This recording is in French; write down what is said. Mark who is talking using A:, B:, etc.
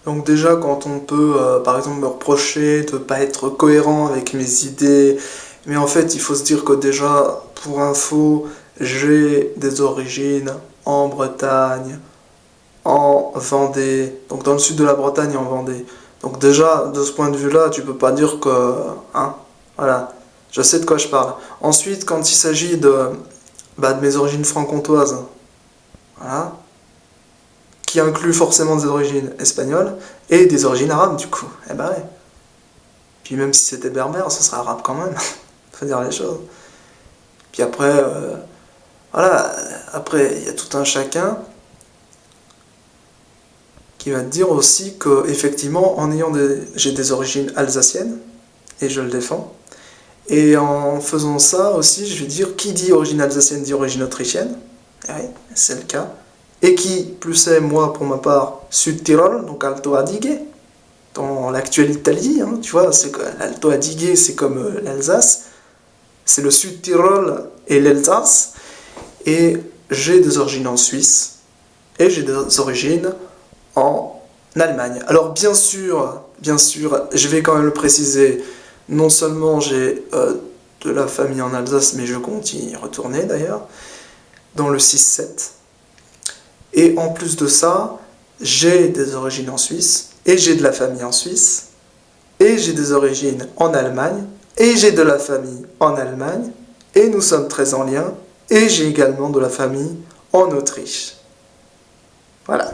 A: Donc déjà, quand on peut, par exemple, me reprocher de ne pas être cohérent avec mes idées, mais en fait, il faut se dire que déjà, pour info, j'ai des origines en Bretagne, en Vendée, donc dans le sud de la Bretagne et en Vendée. Donc déjà, de ce point de vue-là, tu peux pas dire que... Hein, voilà, je sais de quoi je parle. Ensuite, quand il s'agit de mes origines franc-comtoises, voilà, qui inclut forcément des origines espagnoles et des origines arabes, du coup. Eh ben ouais. Puis même si c'était berbère, ce serait arabe quand même. Faut dire les choses. Puis après, voilà, après, il y a tout un chacun qui va te dire aussi que, effectivement, j'ai des origines alsaciennes, et je le défends. Et en faisant ça aussi, je vais dire, qui dit origine alsacienne dit origine autrichienne. Et oui, c'est le cas. Et qui, plus est, moi, pour ma part, Sud-Tirol, donc Alto Adige, dans l'actuelle Italie, hein, tu vois, c'est que l'Alto Adige, c'est comme l'Alsace, c'est le Sud-Tirol et l'Alsace, et j'ai des origines en Suisse, et j'ai des origines en Allemagne. Alors bien sûr, je vais quand même le préciser, non seulement j'ai de la famille en Alsace, mais je compte y retourner d'ailleurs, dans le 6-7. Et en plus de ça, j'ai des origines en Suisse, et j'ai de la famille en Suisse, et j'ai des origines en Allemagne, et j'ai de la famille en Allemagne, et nous sommes très en lien, et j'ai également de la famille en Autriche. Voilà.